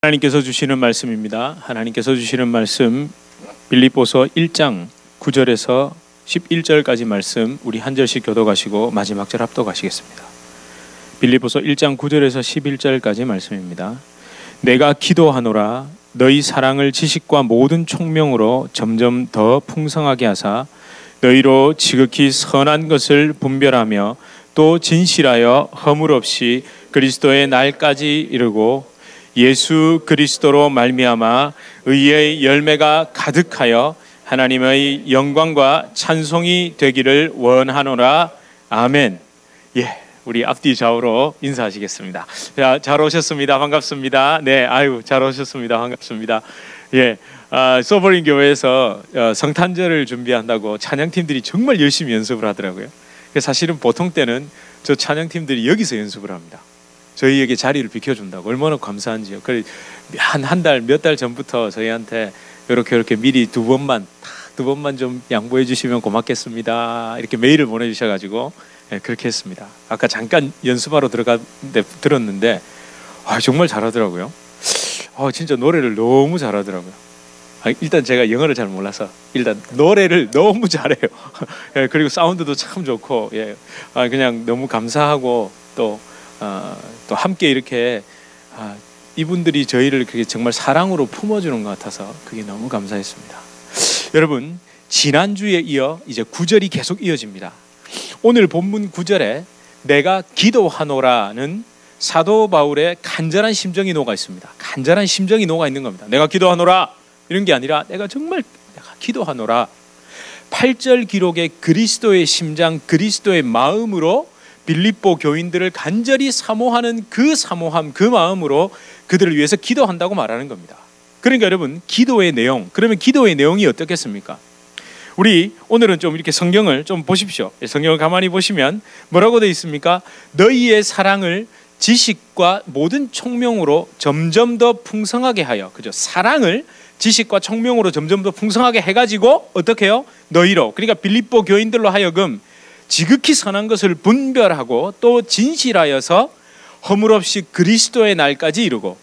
하나님께서 주시는 말씀입니다. 하나님께서 주시는 말씀 빌립보서 1장 9절에서 11절까지 말씀 우리 한 절씩 교독하시고 마지막 절 합독하시겠습니다. 빌립보서 1장 9절에서 11절까지 말씀입니다. 내가 기도하노라 너희 사랑을 지식과 모든 총명으로 점점 더 풍성하게 하사 너희로 지극히 선한 것을 분별하며 또 진실하여 허물 없이 그리스도의 날까지 이르고 예수 그리스도로 말미암아 의의 열매가 가득하여 하나님의 영광과 찬송이 되기를 원하노라. 아멘. 예, 우리 앞뒤 좌우로 인사하시겠습니다. 자, 잘 오셨습니다. 반갑습니다. 네, 아유, 잘 오셨습니다. 반갑습니다. 예, 소버린 교회에서 성탄절을 준비한다고 찬양팀들이 정말 열심히 연습을 하더라고요. 사실은 보통 때는 저 찬양팀들이 여기서 연습을 합니다. 저희에게 자리를 비켜준다고. 얼마나 감사한지요. 한 달, 몇 달 전부터 저희한테 이렇게 미리 두 번만 좀 양보해 주시면 고맙겠습니다. 이렇게 메일을 보내주셔가지고 그렇게 했습니다. 아까 잠깐 연습하러 들었는데 정말 잘하더라고요. 진짜 노래를 너무 잘하더라고요. 일단 제가 영어를 잘 몰라서 일단 노래를 너무 잘해요. 그리고 사운드도 참 좋고, 그냥 너무 감사하고 또 함께 이렇게 이분들이 저희를 그렇게 정말 사랑으로 품어주는 것 같아서 그게 너무 감사했습니다. 여러분, 지난주에 이어 이제 9절이 계속 이어집니다. 오늘 본문 9절에 내가 기도하노라는 사도 바울의 간절한 심정이 녹아 있습니다. 간절한 심정이 녹아 있는 겁니다. 내가 기도하노라 이런 게 아니라 내가 기도하노라. 8절 기록의 그리스도의 심장, 그리스도의 마음으로 빌립보 교인들을 간절히 사모하는 그 사모함, 그 마음으로 그들을 위해서 기도한다고 말하는 겁니다. 그러니까 여러분, 기도의 내용, 그러면 기도의 내용이 어떻겠습니까? 우리 오늘은 좀 이렇게 성경을 좀 보십시오. 성경을 가만히 보시면 뭐라고 되어 있습니까? 너희의 사랑을 지식과 모든 총명으로 점점 더 풍성하게 하여, 그죠? 사랑을 지식과 총명으로 점점 더 풍성하게 해가지고 어떻게 해요? 너희로, 그러니까 빌립보 교인들로 하여금 지극히 선한 것을 분별하고 또 진실하여서 허물 없이 그리스도의 날까지 이루고,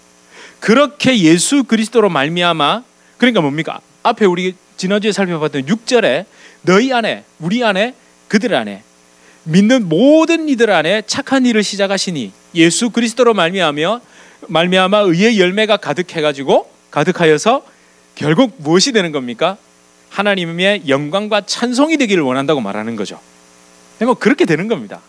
그렇게 예수 그리스도로 말미암아, 그러니까 뭡니까? 앞에 우리 지난주에 살펴봤던 6절에 너희 안에, 우리 안에, 그들 안에, 믿는 모든 이들 안에 착한 일을 시작하시니 예수 그리스도로 말미암아 의의 열매가 가득하여서 결국 무엇이 되는 겁니까? 하나님의 영광과 찬송이 되기를 원한다고 말하는 거죠. 그렇게 되는 겁니다.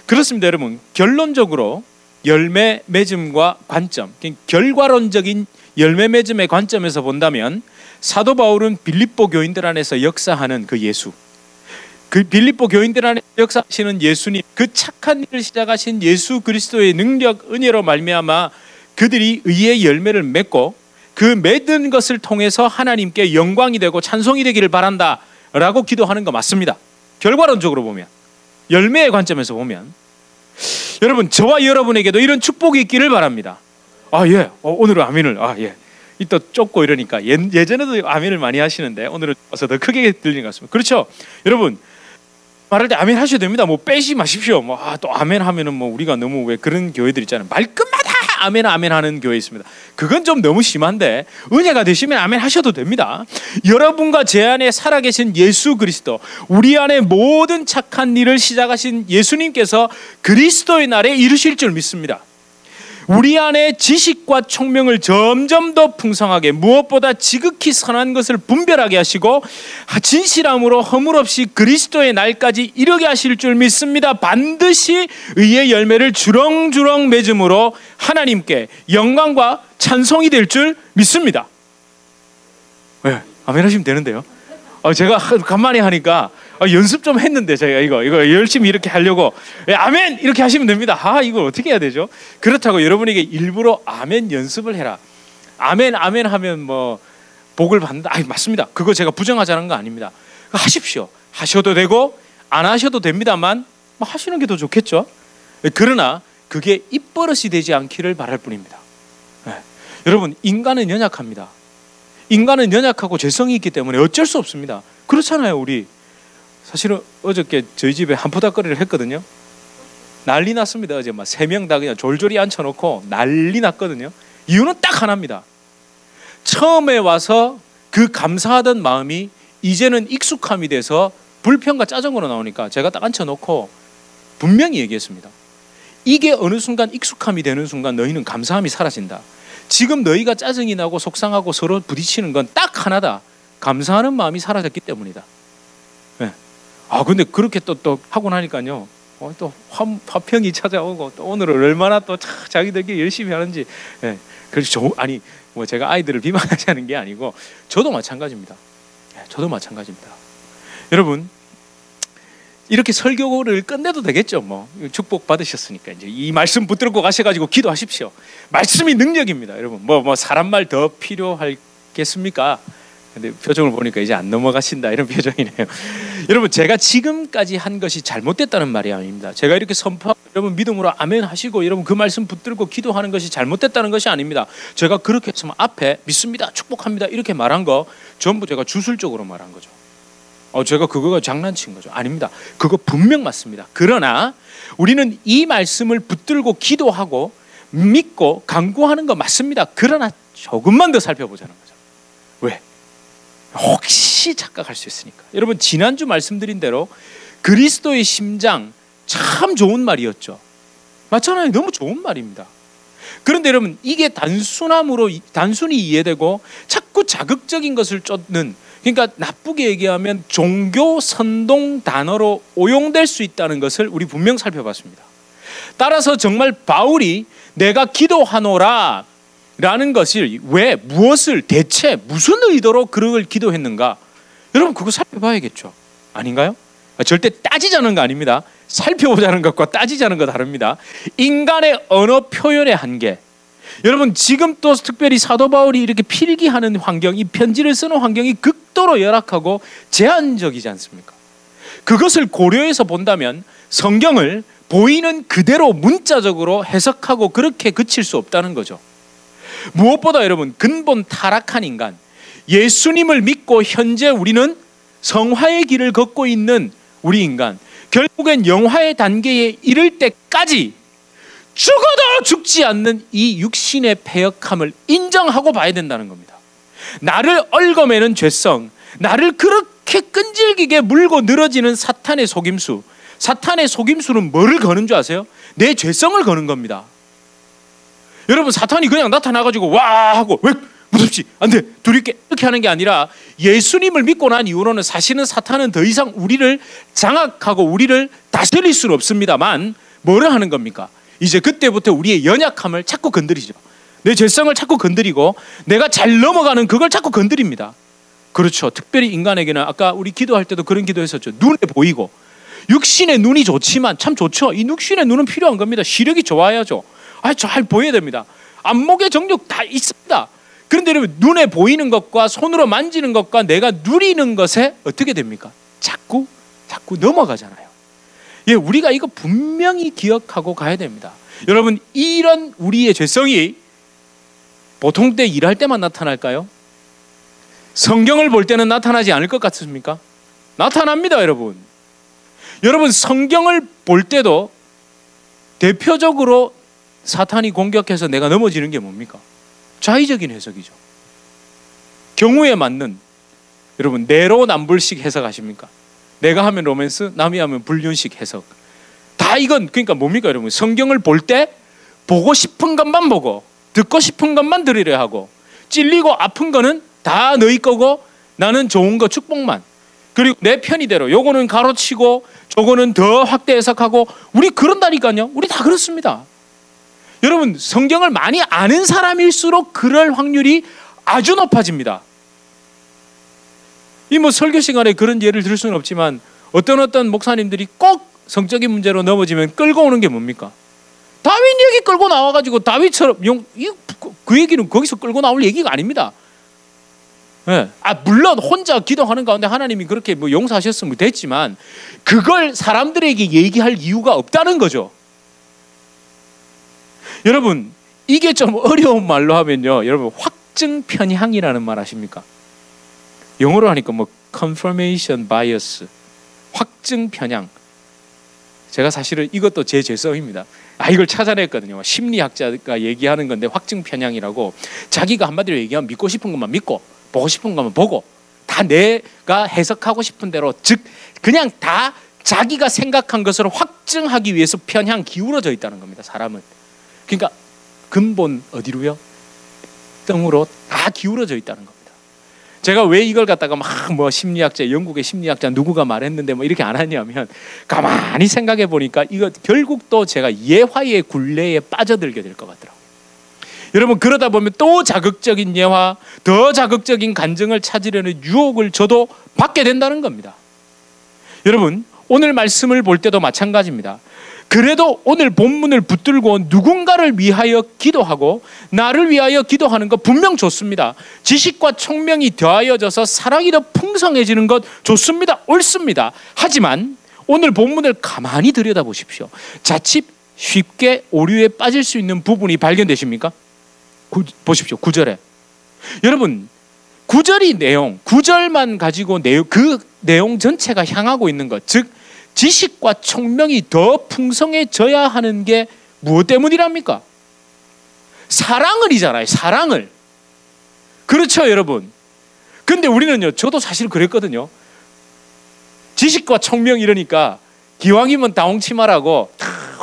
그렇습니다. 여러분, 결론적으로 열매 맺음과 관점, 결과론적인 열매 맺음의 관점에서 본다면 사도 바울은 빌립보 교인들 안에서 역사하는 그 예수, 그 빌립보 교인들 안에 역사하시는 예수님, 그 착한 일을 시작하신 예수 그리스도의 능력, 은혜로 말미암아 그들이 의의 열매를 맺고 그 맺은 것을 통해서 하나님께 영광이 되고 찬송이 되기를 바란다라고 기도하는 거 맞습니다. 결과론적으로 보면, 열매의 관점에서 보면, 여러분, 저와 여러분에게도 이런 축복이 있기를 바랍니다. 오늘은 아멘을, 이따 좁고 이러니까 예전에도 아멘을 많이 하시는데 오늘은 와서 더 크게 들리는 것 같습니다. 그렇죠? 여러분, 말할 때 아멘 하셔도 됩니다. 빼지 마십시오. 또 아멘 하면은 우리가 너무 왜 그런 교회들 있잖아요. 말끝마다 아멘 하는 교회 있습니다. 그건 좀 너무 심한데 은혜가 되시면 아멘 하셔도 됩니다. 여러분과 제 안에 살아계신 예수 그리스도, 우리 안에 모든 착한 일을 시작하신 예수님께서 그리스도의 날에 이루실 줄 믿습니다. 우리 안에 지식과 총명을 점점 더 풍성하게, 무엇보다 지극히 선한 것을 분별하게 하시고 진실함으로 허물 없이 그리스도의 날까지 이르게 하실 줄 믿습니다. 반드시 의의 열매를 주렁주렁 맺음으로 하나님께 영광과 찬송이 될 줄 믿습니다. 아멘 하시면 되는데요. 제가 간만에 하니까 연습 좀 했는데 제가 이거 열심히 이렇게 하려고 아멘 이렇게 하시면 됩니다. 이걸 어떻게 해야 되죠? 그렇다고 여러분에게 일부러 아멘 연습을 해라, 아멘 하면 복을 받는다, 맞습니다. 그거 제가 부정하자는 거 아닙니다. 하십시오. 하셔도 되고 안 하셔도 됩니다만 하시는 게 더 좋겠죠. 그러나 그게 입버릇이 되지 않기를 바랄 뿐입니다. 여러분, 인간은 연약합니다. 인간은 연약하고 죄성이 있기 때문에 어쩔 수 없습니다. 그렇잖아요. 우리 사실은 어저께 저희 집에 한푸닥거리를 했거든요. 난리 났습니다. 어제 막 3명 다 그냥 졸졸이 앉혀놓고 난리 났거든요. 이유는 딱 하나입니다. 처음에 와서 그 감사하던 마음이 이제는 익숙함이 돼서 불평과 짜증으로 나오니까 제가 딱 앉혀놓고 분명히 얘기했습니다. 이게 어느 순간 익숙함이 되는 순간 너희는 감사함이 사라진다. 지금 너희가 짜증이 나고 속상하고 서로 부딪히는 건 딱 하나다. 감사하는 마음이 사라졌기 때문이다. 네. 근데 그렇게 또 하고 나니까요. 또 화평이 찾아오고 또 오늘은 얼마나 또 자기들끼리 열심히 하는지. 네. 그래서 뭐 제가 아이들을 비방하자는 게 아니고 저도 마찬가지입니다. 저도 마찬가지입니다. 여러분, 이렇게 설교를 끝내도 되겠죠. 뭐 축복 받으셨으니까 이제 이 말씀 붙들고 가셔가지고 기도하십시오. 말씀이 능력입니다. 여러분, 뭐 사람 말 더 필요하겠습니까? 근데 표정을 보니까 이제 안 넘어가신다 이런 표정이네요. 여러분, 제가 지금까지 한 것이 잘못됐다는 말이 아닙니다. 제가 이렇게 선포하고 여러분 믿음으로 아멘 하시고 여러분 그 말씀 붙들고 기도하는 것이 잘못됐다는 것이 아닙니다. 제가 그렇게 했으면 앞에 믿습니다, 축복합니다 이렇게 말한 거 전부 제가 주술적으로 말한 거죠. 제가 그거가 장난친 거죠. 아닙니다. 그거 분명 맞습니다. 그러나 우리는 이 말씀을 붙들고 기도하고 믿고 간구하는 거 맞습니다. 그러나 조금만 더 살펴보자는 거죠. 왜? 혹시 착각할 수 있으니까. 여러분, 지난주 말씀드린 대로 그리스도의 심장 참 좋은 말이었죠. 맞잖아요. 너무 좋은 말입니다. 그런데 여러분, 이게 단순히 이해되고 자꾸 자극적인 것을 쫓는, 그러니까 나쁘게 얘기하면 종교 선동 단어로 오용될 수 있다는 것을 우리 분명 살펴봤습니다. 따라서 정말 바울이 내가 기도하노라 라는 것을 왜, 무엇을, 대체 무슨 의도로 그걸 기도했는가? 여러분, 그거 살펴봐야겠죠. 아닌가요? 절대 따지자는 거 아닙니다. 살펴보자는 것과 따지자는 거 다릅니다. 인간의 언어 표현의 한계. 여러분, 지금 또 특별히 사도 바울이 이렇게 필기하는 환경, 이 편지를 쓰는 환경이 극도로 열악하고 제한적이지 않습니까? 그것을 고려해서 본다면 성경을 보이는 그대로 문자적으로 해석하고 그렇게 그칠 수 없다는 거죠. 무엇보다 여러분, 근본 타락한 인간, 예수님을 믿고 현재 우리는 성화의 길을 걷고 있는 우리 인간, 결국엔 영화의 단계에 이를 때까지 죽어도 죽지 않는 이 육신의 패역함을 인정하고 봐야 된다는 겁니다. 나를 얽어매는 죄성, 나를 그렇게 끈질기게 물고 늘어지는 사탄의 속임수. 사탄의 속임수는 뭐를 거는 줄 아세요? 내 죄성을 거는 겁니다. 여러분, 사탄이 그냥 나타나가지고 와 하고 왜 무섭지 안돼 둘이 이렇게 하는 게 아니라, 예수님을 믿고 난 이후로는 사실은 사탄은 더 이상 우리를 장악하고 우리를 다스릴 수는 없습니다만 뭐를 하는 겁니까? 이제 그때부터 우리의 연약함을 자꾸 건드리죠. 내 죄성을 자꾸 건드리고 내가 잘 넘어가는 그걸 자꾸 건드립니다. 그렇죠. 특별히 인간에게는 아까 우리 기도할 때도 그런 기도했었죠. 눈에 보이고, 육신의 눈이 좋지만 참 좋죠. 이 육신의 눈은 필요한 겁니다. 시력이 좋아야죠. 잘 보여야 됩니다. 안목의 정력 다 있습니다. 그런데 여러분, 눈에 보이는 것과 손으로 만지는 것과 내가 누리는 것에 어떻게 됩니까? 자꾸 넘어가잖아요. 예, 우리가 이거 분명히 기억하고 가야 됩니다. 여러분, 이런 우리의 죄성이 보통 때 일할 때만 나타날까요? 성경을 볼 때는 나타나지 않을 것 같습니까? 나타납니다, 여러분. 여러분, 성경을 볼 때도 대표적으로 사탄이 공격해서 내가 넘어지는 게 뭡니까? 자의적인 해석이죠. 경우에 맞는, 여러분, 내로남불식 해석하십니까? 내가 하면 로맨스, 남이 하면 불륜식 해석. 다 이건 그러니까 뭡니까, 여러분? 성경을 볼 때 보고 싶은 것만 보고 듣고 싶은 것만 들으려 하고, 찔리고 아픈 거는 다 너희 거고 나는 좋은 거 축복만, 그리고 내 편의대로 요거는 가로치고 저거는 더 확대 해석하고, 우리 그런다니까요. 우리 다 그렇습니다. 여러분, 성경을 많이 아는 사람일수록 그럴 확률이 아주 높아집니다. 이 뭐 설교 시간에 그런 예를 들을 수는 없지만 어떤 목사님들이 꼭 성적인 문제로 넘어지면 끌고 오는 게 뭡니까? 다윗 얘기 끌고 나와가지고 다윗처럼 그 얘기는 거기서 끌고 나올 얘기가 아닙니다. 네. 물론 혼자 기도하는 가운데 하나님이 그렇게 뭐 용서하셨으면 됐지만 그걸 사람들에게 얘기할 이유가 없다는 거죠. 여러분, 이게 좀 어려운 말로 하면요, 여러분, 확증 편향이라는 말 아십니까? 영어로 하니까 뭐 confirmation bias, 확증 편향. 제가 사실은 이것도 제 죄성입니다. 이걸 찾아냈거든요. 심리학자가 얘기하는 건데 확증 편향이라고, 자기가 한마디로 얘기하면 믿고 싶은 것만 믿고 보고 싶은 것만 보고 다 내가 해석하고 싶은 대로, 즉 그냥 다 자기가 생각한 것을 확증하기 위해서 편향 기울어져 있다는 겁니다. 사람은. 그러니까 근본 어디로요? 똥으로 다 기울어져 있다는 겁니다. 제가 왜 이걸 갖다가 막 뭐 심리학자, 영국의 심리학자 누구가 말했는데 뭐 이렇게 안 하냐면, 가만히 생각해 보니까 이거 결국 또 제가 예화의 굴레에 빠져들게 될 것 같더라고요. 여러분, 그러다 보면 또 자극적인 예화, 더 자극적인 간증을 찾으려는 유혹을 저도 받게 된다는 겁니다. 여러분, 오늘 말씀을 볼 때도 마찬가지입니다. 그래도 오늘 본문을 붙들고 누군가를 위하여 기도하고 나를 위하여 기도하는 것 분명 좋습니다. 지식과 총명이 더하여져서 사랑이 더 풍성해지는 것 좋습니다. 옳습니다. 하지만 오늘 본문을 가만히 들여다보십시오. 자칫 쉽게 오류에 빠질 수 있는 부분이 발견되십니까? 보십시오. 9절에. 여러분, 9절이 내용, 9절만 가지고 그 내용 전체가 향하고 있는 것, 즉 지식과 총명이 더 풍성해져야 하는 게 무엇 때문이랍니까? 사랑을이잖아요. 사랑을. 그렇죠, 여러분. 근데 우리는요, 저도 사실 그랬거든요. 지식과 총명 이러니까 기왕이면 다홍치마라고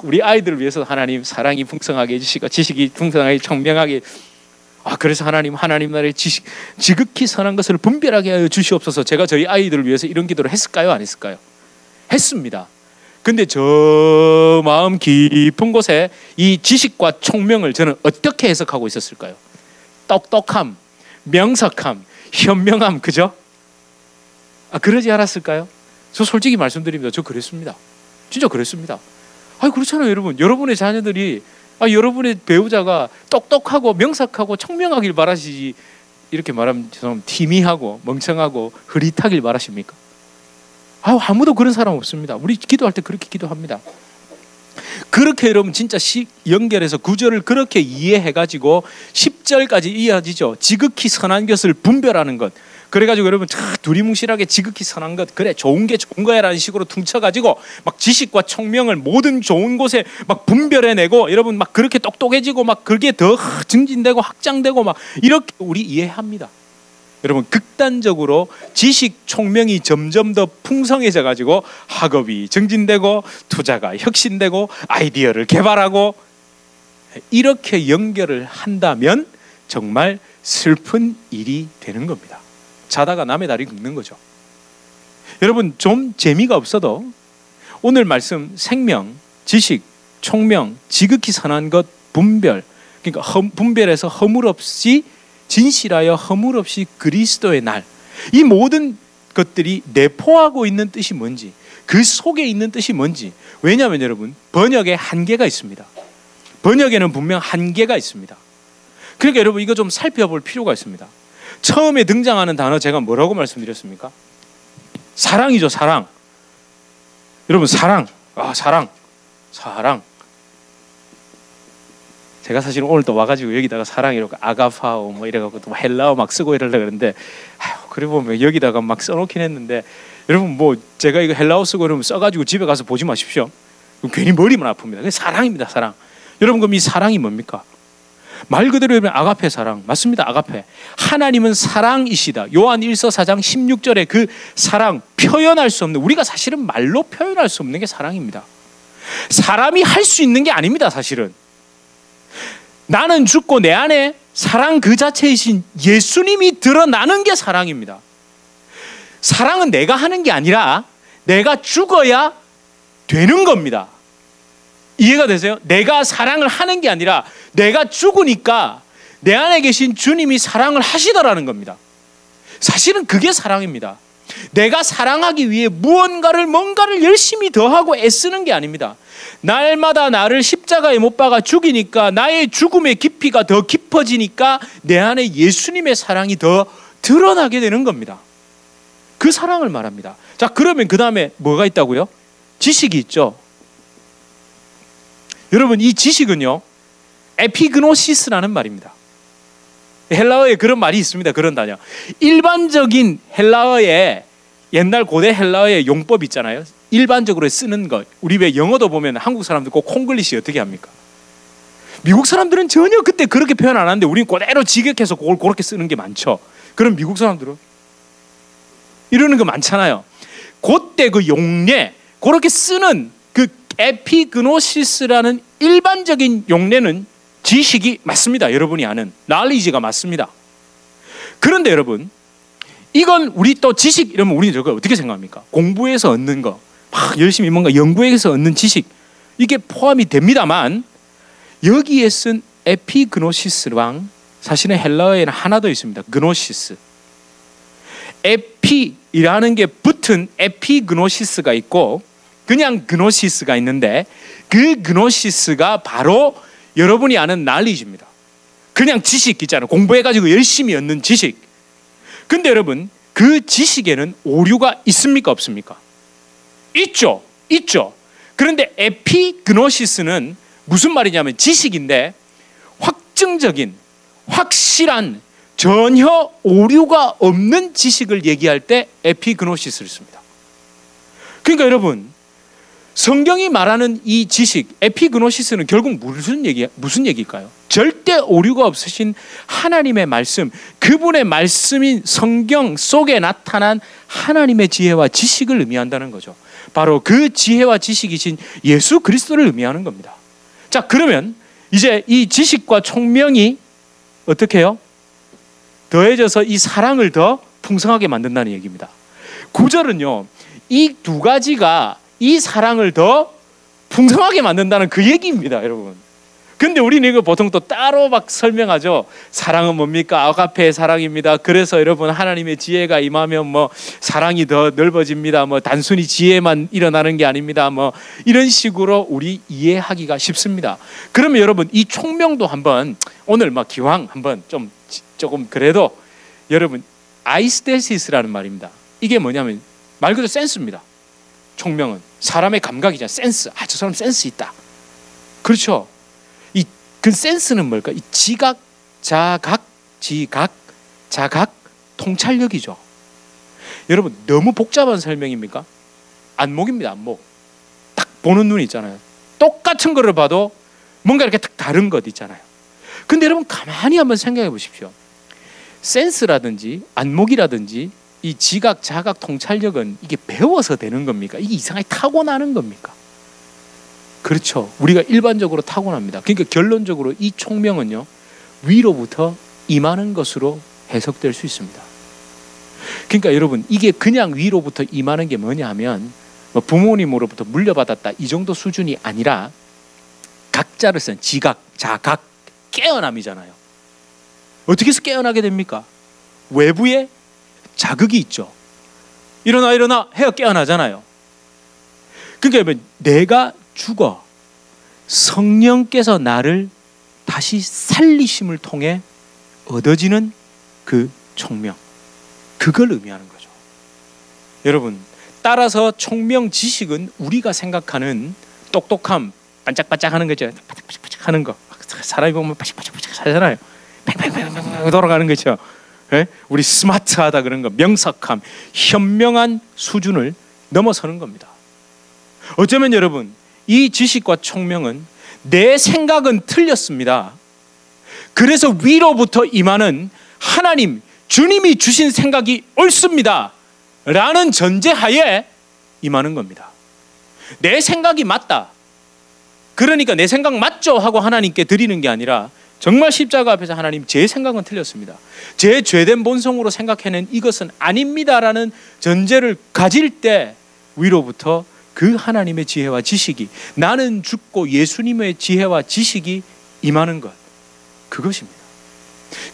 우리 아이들을 위해서 하나님 사랑이 풍성하게 해주시고 지식이 풍성하게 총명하게, 그래서 하나님 나라의 지극히 선한 것을 분별하게 하여 주시옵소서. 제가 저희 아이들을 위해서 이런 기도를 했을까요? 안 했을까요? 했습니다. 근데 저 마음 깊은 곳에 이 지식과 총명을 저는 어떻게 해석하고 있었을까요? 똑똑함, 명석함, 현명함, 그죠? 그러지 않았을까요? 저 솔직히 말씀드립니다. 저 그랬습니다. 진짜 그랬습니다. 그렇잖아요, 여러분. 여러분의 자녀들이, 여러분의 배우자가 똑똑하고 명석하고 총명하길 바라시지, 이렇게 말하면 좀 티미하고 멍청하고 흐릿하길 바라십니까? 아무도 그런 사람 없습니다. 우리 기도할 때 그렇게 기도합니다. 그렇게 여러분 진짜 연결해서 9절을 그렇게 이해해가지고 10절까지 이어지죠. 지극히 선한 것을 분별하는 것. 그래가지고 여러분 두리뭉실하게 지극히 선한 것, 그래 좋은 게 좋은 거야 라는 식으로 퉁쳐가지고 막 지식과 총명을 모든 좋은 곳에 막 분별해내고, 여러분 막 그렇게 똑똑해지고 막 그게 더 증진되고 확장되고 막 이렇게 우리 이해합니다. 여러분, 극단적으로 지식 총명이 점점 더 풍성해져 가지고 학업이 증진되고 투자가 혁신되고 아이디어를 개발하고, 이렇게 연결을 한다면 정말 슬픈 일이 되는 겁니다. 자다가 남의 다리 긁는 거죠. 여러분, 좀 재미가 없어도 오늘 말씀 생명, 지식, 총명, 지극히 선한 것, 분별, 그러니까 분별해서 허물 없이 진실하여 허물 없이 그리스도의 날, 이 모든 것들이 내포하고 있는 뜻이 뭔지, 그 속에 있는 뜻이 뭔지. 왜냐하면 여러분, 번역에 한계가 있습니다. 번역에는 분명 한계가 있습니다. 그러니까 여러분, 이거 좀 살펴볼 필요가 있습니다. 처음에 등장하는 단어 제가 뭐라고 말씀드렸습니까? 사랑이죠. 사랑. 여러분, 사랑. 사랑. 제가 사실 오늘 또 와가지고 여기다가 사랑 이렇게 아가파오 뭐 이래갖고 또 헬라어 막 쓰고 이러려고 그러는데, 그래 보면 여기다가 막 써놓긴 했는데, 여러분 뭐 제가 이거 헬라어 쓰고 그러면 써가지고 집에 가서 보지 마십시오. 괜히 머리만 아픕니다. 사랑입니다. 사랑. 여러분, 그럼 이 사랑이 뭡니까? 말 그대로 여러분 아가페 사랑 맞습니다. 아가페. 하나님은 사랑이시다. 요한 1서 4장 16절에 그 사랑, 표현할 수 없는, 우리가 사실은 말로 표현할 수 없는 게 사랑입니다. 사람이 할 수 있는 게 아닙니다. 사실은 나는 죽고 내 안에 사랑 그 자체이신 예수님이 드러나는 게 사랑입니다. 사랑은 내가 하는 게 아니라 내가 죽어야 되는 겁니다. 이해가 되세요? 내가 사랑을 하는 게 아니라 내가 죽으니까 내 안에 계신 주님이 사랑을 하시더라는 겁니다. 사실은 그게 사랑입니다. 내가 사랑하기 위해 뭔가를 열심히 더하고 애쓰는 게 아닙니다. 날마다 나를 십자가에 못 박아 죽이니까 나의 죽음의 깊이가 더 깊어지니까 내 안에 예수님의 사랑이 더 드러나게 되는 겁니다. 그 사랑을 말합니다. 자, 그러면 그 다음에 뭐가 있다고요? 지식이 있죠. 여러분, 이 지식은요, 에피그노시스라는 말입니다. 헬라어에 그런 말이 있습니다. 그런 단어. 일반적인 헬라어의, 옛날 고대 헬라어의 용법 있잖아요. 일반적으로 쓰는 것. 우리 왜 영어도 보면 한국 사람들 꼭 콩글리시 어떻게 합니까? 미국 사람들은 전혀 그때 그렇게 표현 안 하는데 우리는 그대로 직역해서 그걸 그렇게 쓰는 게 많죠. 그럼 미국 사람들은 이러는 거 많잖아요. 그때 그 용례 그렇게 쓰는 그 에피그노시스라는 일반적인 용례는 지식이 맞습니다. 여러분이 아는 knowledge가 맞습니다. 그런데 여러분, 이건 우리 또 지식 이러면 우리 저거 어떻게 생각합니까? 공부해서 얻는 거, 막 열심히 뭔가 연구해서 얻는 지식, 이게 포함이 됩니다만, 여기에 쓴 에피그노시스랑 사실은 헬라어에는 하나 더 있습니다. 그노시스. 에피라는 게 붙은 에피그노시스가 있고 그냥 그노시스가 있는데, 그 그노시스가 바로 여러분이 아는 knowledge입니다. 그냥 지식 있잖아요. 공부해가지고 열심히 얻는 지식. 근데 여러분, 그 지식에는 오류가 있습니까? 없습니까? 있죠. 있죠. 그런데 에피그노시스는 무슨 말이냐면 지식인데 확증적인, 확실한, 전혀 오류가 없는 지식을 얘기할 때 에피그노시스를 씁니다. 그러니까 여러분, 성경이 말하는 이 지식, 에피그노시스는 결국 무슨 얘기일까요? 절대 오류가 없으신 하나님의 말씀, 그분의 말씀인 성경 속에 나타난 하나님의 지혜와 지식을 의미한다는 거죠. 바로 그 지혜와 지식이신 예수 그리스도를 의미하는 겁니다. 자, 그러면 이제 이 지식과 총명이 어떻게 해요? 더해져서 이 사랑을 더 풍성하게 만든다는 얘기입니다. 9절은요, 이 두 가지가 이 사랑을 더 풍성하게 만든다는 그 얘기입니다, 여러분. 근데 우리는 이거 보통 또 따로 막 설명하죠. 사랑은 뭡니까? 아가페의 사랑입니다. 그래서 여러분, 하나님의 지혜가 임하면 뭐 사랑이 더 넓어집니다. 뭐 단순히 지혜만 일어나는 게 아닙니다. 뭐 이런 식으로 우리 이해하기가 쉽습니다. 그러면 여러분, 이 총명도 한번 오늘 막 기왕 한번 조금 그래도 여러분, 아이스테시스라는 말입니다. 이게 뭐냐면 말 그대로 센스입니다. 총명은 사람의 감각이잖아요. 센스. 아, 저 사람 센스 있다. 그렇죠. 그 센스는 뭘까? 이 지각, 자각, 통찰력이죠. 여러분, 너무 복잡한 설명입니까? 안목입니다. 안목. 딱 보는 눈이 있잖아요. 똑같은 거를 봐도 뭔가 이렇게 딱 다른 것 있잖아요. 근데 여러분, 가만히 한번 생각해 보십시오. 센스라든지 안목이라든지 이 지각, 자각, 통찰력은 이게 배워서 되는 겁니까? 이게 이상하게 타고나는 겁니까? 그렇죠. 우리가 일반적으로 타고납니다. 그러니까 결론적으로 이 총명은요, 위로부터 임하는 것으로 해석될 수 있습니다. 그러니까 여러분, 이게 그냥 위로부터 임하는 게 뭐냐 하면 뭐 부모님으로부터 물려받았다 이 정도 수준이 아니라 각자를 쓴 지각, 자각, 깨어남이잖아요. 어떻게 해서 깨어나게 됩니까? 외부에 자극이 있죠. 일어나 해야 깨어나잖아요. 그러니까 내가 죽어 성령께서 나를 다시 살리심을 통해 얻어지는 그 총명, 그걸 의미하는 거죠. 여러분, 따라서 총명 지식은 우리가 생각하는 똑똑함, 반짝반짝하는 거죠. 반짝반짝 하는 거. 사람이 보면 반짝반짝 하잖아요. 팽팽팽팽 돌아가는 거죠. 네? 우리 스마트하다 그런 거, 명석함, 현명한 수준을 넘어서는 겁니다. 어쩌면 여러분, 이 지식과 총명은 내 생각은 틀렸습니다. 그래서 위로부터 임하는 하나님, 주님이 주신 생각이 옳습니다 라는 전제하에 임하는 겁니다. 내 생각이 맞다, 그러니까 내 생각 맞죠 하고 하나님께 드리는 게 아니라 정말 십자가 앞에서 하나님, 제 생각은 틀렸습니다. 제 죄된 본성으로 생각해낸 이것은 아닙니다라는 전제를 가질 때 위로부터 그 하나님의 지혜와 지식이, 나는 죽고 예수님의 지혜와 지식이 임하는 것, 그것입니다.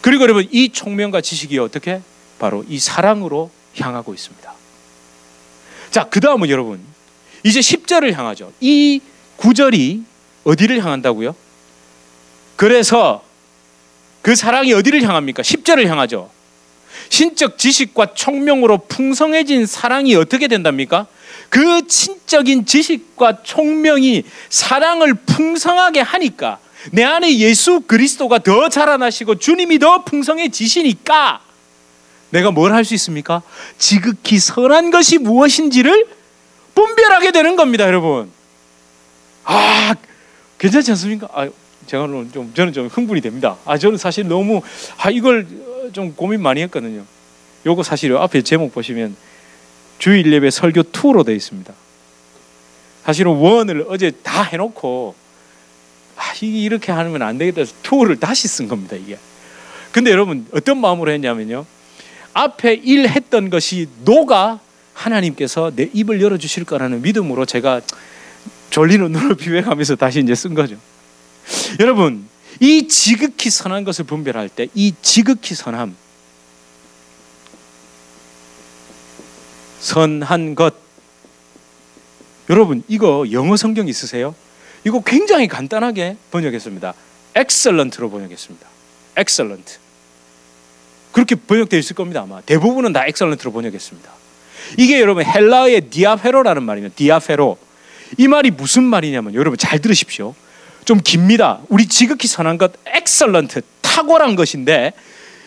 그리고 여러분, 이 총명과 지식이 어떻게? 바로 이 사랑으로 향하고 있습니다. 자, 그 다음은 여러분, 이제 10절을 향하죠. 이 9절이 어디를 향한다고요? 그래서 그 사랑이 어디를 향합니까? 10절을 향하죠. 신적 지식과 총명으로 풍성해진 사랑이 어떻게 된답니까? 그 신적인 지식과 총명이 사랑을 풍성하게 하니까, 내 안에 예수 그리스도가 더 자라나시고 주님이 더 풍성해지시니까 내가 뭘 할 수 있습니까? 지극히 선한 것이 무엇인지를 분별하게 되는 겁니다, 여러분. 아, 괜찮지 않습니까? 저는 좀 흥분이 됩니다. 저는 사실 너무 이걸 좀 고민 많이 했거든요. 요거 사실 앞에 제목 보시면 주일 예배 설교 2로 되어 있습니다. 사실은 1을 어제 다 해놓고 이렇게 하면 안 되겠다 해서 2를 다시 쓴 겁니다, 이게. 근데 여러분 어떤 마음으로 했냐면요, 앞에 1 했던 것이 노가 하나님께서 내 입을 열어주실 거라는 믿음으로 제가 졸리는 눈을 비벼가면서 다시 이제 쓴 거죠. 여러분, 이 지극히 선한 것을 분별할 때 이 지극히 선함, 선한 것, 여러분 이거 영어 성경 있으세요? 이거 굉장히 간단하게 번역했습니다. excellent로 번역했습니다. excellent. 그렇게 번역되어 있을 겁니다. 아마 대부분은 다 excellent로 번역했습니다. 이게 여러분 헬라어의 디아페로라는 말이에요. 디아페로. 이 말이 무슨 말이냐면, 여러분 잘 들으십시오. 좀 깁니다. 우리 지극히 선한 것, excellent, 탁월한 것인데,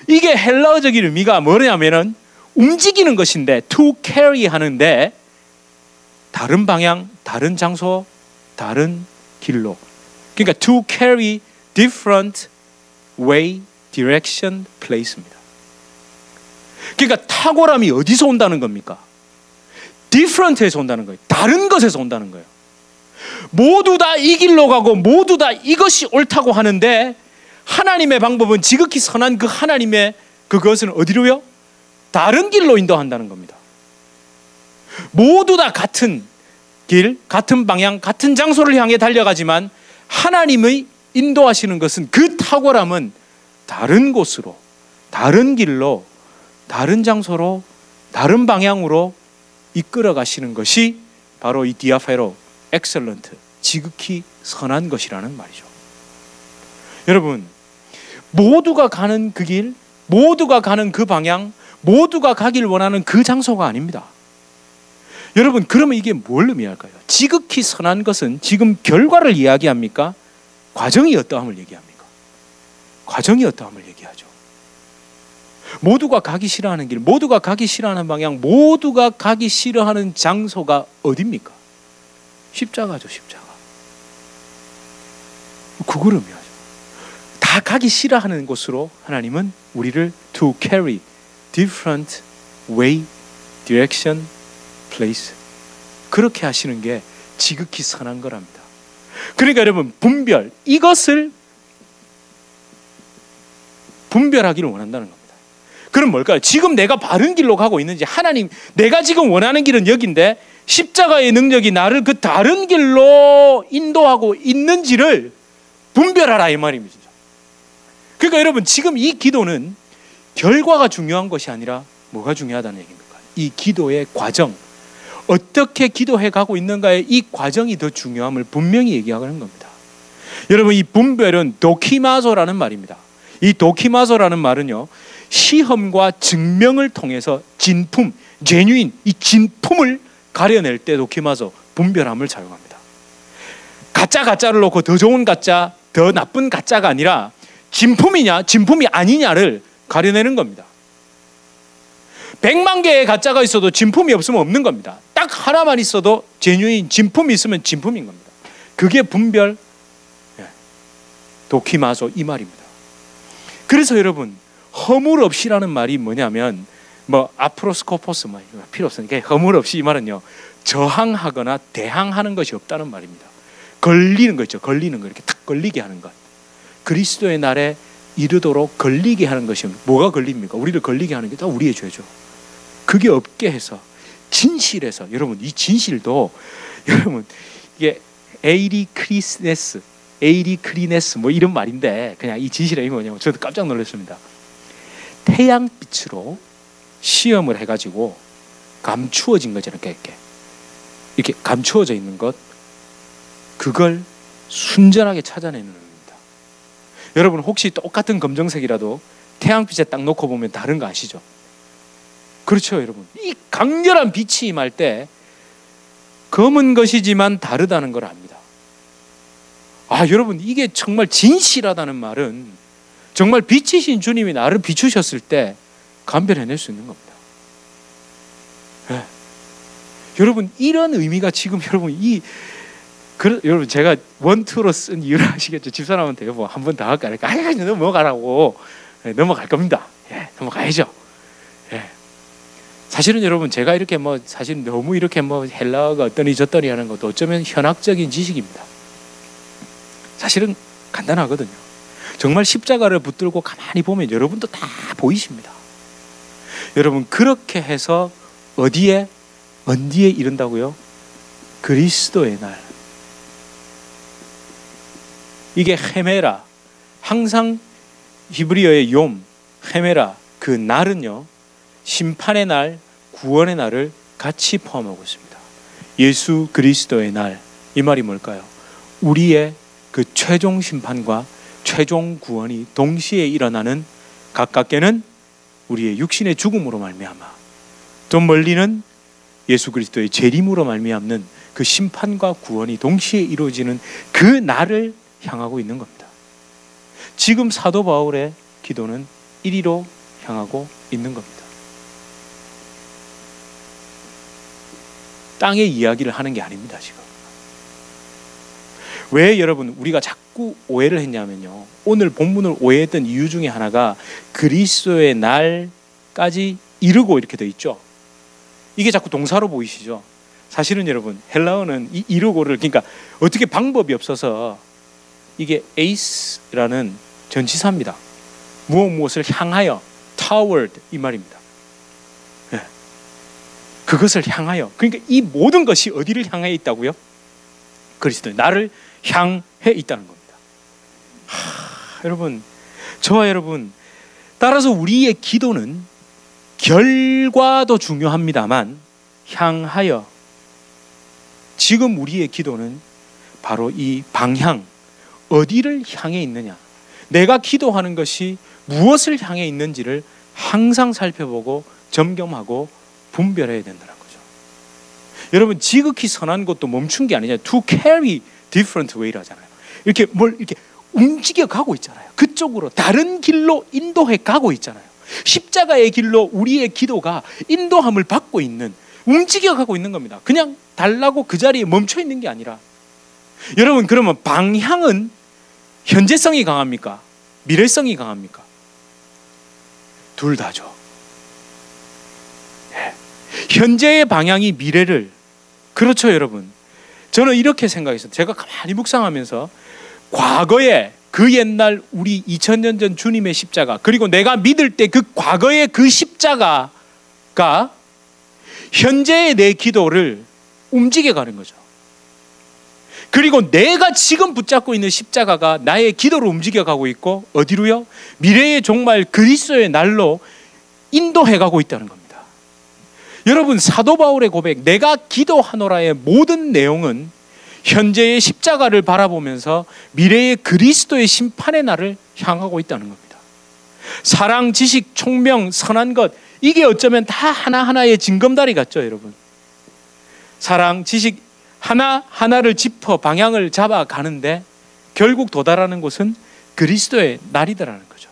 이게 헬라어적인 의미가 뭐냐면은 움직이는 것인데, to carry 하는데, 다른 방향, 다른 장소, 다른 길로. 그러니까 to carry different way, direction, place입니다. 그러니까 탁월함이 어디서 온다는 겁니까? different에서 온다는 거예요. 다른 것에서 온다는 거예요. 모두 다 이 길로 가고 모두 다 이것이 옳다고 하는데, 하나님의 방법은 지극히 선한 그 하나님의 그것은 어디로요? 다른 길로 인도한다는 겁니다. 모두 다 같은 길, 같은 방향, 같은 장소를 향해 달려가지만 하나님의 인도하시는 것은, 그 탁월함은 다른 곳으로, 다른 길로, 다른 장소로, 다른 방향으로 이끌어 가시는 것이 바로 이 디아페로, 엑셀런트, 지극히 선한 것이라는 말이죠. 여러분, 모두가 가는 그 길, 모두가 가는 그 방향, 모두가 가길 원하는 그 장소가 아닙니다. 여러분, 그러면 이게 뭘 의미할까요? 지극히 선한 것은 지금 결과를 이야기합니까? 과정이 어떠함을 얘기합니까? 과정이 어떠함을 얘기하죠. 모두가 가기 싫어하는 길, 모두가 가기 싫어하는 방향, 모두가 가기 싫어하는 장소가 어디입니까? 십자가죠, 십자가. 그걸 의미하죠. 다 가기 싫어하는 곳으로 하나님은 우리를 to carry different way, direction, place, 그렇게 하시는 게 지극히 선한 거랍니다. 그러니까 여러분, 분별, 이것을 분별하기를 원한다는 겁니다. 그럼 뭘까요? 지금 내가 바른 길로 가고 있는지, 하나님, 내가 지금 원하는 길은 여기인데 십자가의 능력이 나를 그 다른 길로 인도하고 있는지를 분별하라, 이 말입니다. 그러니까 여러분, 지금 이 기도는 결과가 중요한 것이 아니라 뭐가 중요하다는 얘기입니까? 이 기도의 과정, 어떻게 기도해 가고 있는가의 이 과정이 더 중요함을 분명히 얘기하는 겁니다. 여러분, 이 분별은 도키마소라는 말입니다. 이 도키마소라는 말은요, 시험과 증명을 통해서 진품, 제뉴인, 이 진품을 가려낼 때 도키마소, 분별함을 사용합니다. 가짜를 놓고 더 좋은 가짜, 더 나쁜 가짜가 아니라 진품이냐 진품이 아니냐를 가려내는 겁니다. 100만 개의 가짜가 있어도 진품이 없으면 없는 겁니다. 딱 하나만 있어도 제뉴인 진품이 있으면 진품인 겁니다. 그게 분별, 도키마소, 이 말입니다. 그래서 여러분, 허물 없이라는 말이 뭐냐면, 아프로스코포스 필요 없으니까, 허물 없이 이 말은요, 저항하거나 대항하는 것이 없다는 말입니다. 걸리는 거 있죠. 걸리는 거, 이렇게 탁 걸리게 하는 것. 그리스도의 날에 이르도록 걸리게 하는 것이, 뭐가 걸립니까? 우리를 걸리게 하는 게 다 우리의 죄죠. 그게 없게 해서, 진실에서, 여러분, 이 진실도, 여러분, 이게 에이리크리네스 이런 말인데, 그냥 이 진실이 뭐냐면, 저도 깜짝 놀랐습니다. 태양빛으로 시험을 해가지고 감추어진 거잖아요. 이렇게 감추어져 있는 것, 그걸 순전하게 찾아내는 겁니다. 여러분, 혹시 똑같은 검정색이라도 태양빛에 딱 놓고 보면 다른 거 아시죠? 그렇죠, 여러분. 이 강렬한 빛이 임할 때 검은 것이지만 다르다는 걸 압니다. 여러분, 이게 정말 진실하다는 말은 정말 빛이신 주님이 나를 비추셨을 때 감별해낼 수 있는 겁니다. 네. 여러분 이런 의미가 지금 여러분 여러분 제가 원투로 쓴 이유를 아시겠죠? 집사람한테 여보 한 번 더 할까? 넘어가라고. 넘어갈 겁니다. 넘어가야죠. 사실은 여러분 제가 이렇게 사실 너무 이렇게 헬라어가 어떠니 저떠니 하는 것도 어쩌면 현학적인 지식입니다. 사실은 간단하거든요. 정말 십자가를 붙들고 가만히 보면 여러분도 다 보이십니다. 여러분 그렇게 해서 어디에 이른다고요? 그리스도의 날. 이게 헤메라, 항상 히브리어의 욤, 헤메라, 그 날은요 심판의 날, 구원의 날을 같이 포함하고 있습니다. 예수 그리스도의 날, 이 말이 뭘까요? 우리의 그 최종 심판과 최종 구원이 동시에 일어나는, 가깝게는 우리의 육신의 죽음으로 말미암아, 좀 멀리는 예수 그리스도의 재림으로 말미암는 그 심판과 구원이 동시에 이루어지는 그 날을 향하고 있는 겁니다. 지금 사도 바울의 기도는 이리로 향하고 있는 겁니다. 땅의 이야기를 하는 게 아닙니다. 지금 왜 여러분 우리가 자꾸 오해를 했냐면요, 오늘 본문을 오해했던 이유 중에 하나가 그리스도의 날까지 이르고 이렇게 돼 있죠. 이게 자꾸 동사로 보이시죠. 사실은 여러분 헬라어는 이 이르고를, 그러니까 어떻게 방법이 없어서 이게 에이스라는 전치사입니다. 무엇을 향하여, toward 이 말입니다. 그것을 향하여, 그러니까 이 모든 것이 어디를 향해 있다고요? 그리스도, 나를 향해 있다는 겁니다. 여러분, 저와 여러분, 따라서 우리의 기도는 결과도 중요합니다만 향하여, 지금 우리의 기도는 바로 이 방향, 어디를 향해 있느냐, 내가 기도하는 것이 무엇을 향해 있는지를 항상 살펴보고 점검하고 분별해야 된다는 거죠. 여러분 지극히 선한 것도 멈춘 게 아니잖아요. To carry different way라잖아요. 이렇게 뭘 이렇게 움직여 가고 있잖아요. 그쪽으로 다른 길로 인도해 가고 있잖아요. 십자가의 길로 우리의 기도가 인도함을 받고 있는, 움직여 가고 있는 겁니다. 그냥 달라고 그 자리에 멈춰 있는 게 아니라. 여러분 그러면 방향은 현재성이 강합니까? 미래성이 강합니까? 둘 다죠. 현재의 방향이 미래를, 그렇죠 여러분. 저는 이렇게 생각했어요. 제가 가만히 묵상하면서 과거에 그 옛날 우리 2000년 전 주님의 십자가, 그리고 내가 믿을 때 그 과거의 그 십자가가 현재의 내 기도를 움직여 가는 거죠. 그리고 내가 지금 붙잡고 있는 십자가가 나의 기도를 움직여 가고 있고, 어디로요? 미래의 정말 그리스도의 날로 인도해 가고 있다는 겁니다. 여러분 사도 바울의 고백, 내가 기도하노라의 모든 내용은 현재의 십자가를 바라보면서 미래의 그리스도의 심판의 날을 향하고 있다는 겁니다. 사랑, 지식, 총명, 선한 것, 이게 어쩌면 다 하나하나의 징검다리 같죠 여러분. 사랑, 지식 하나하나를 짚어 방향을 잡아 가는데 결국 도달하는 곳은 그리스도의 날이다라는 거죠.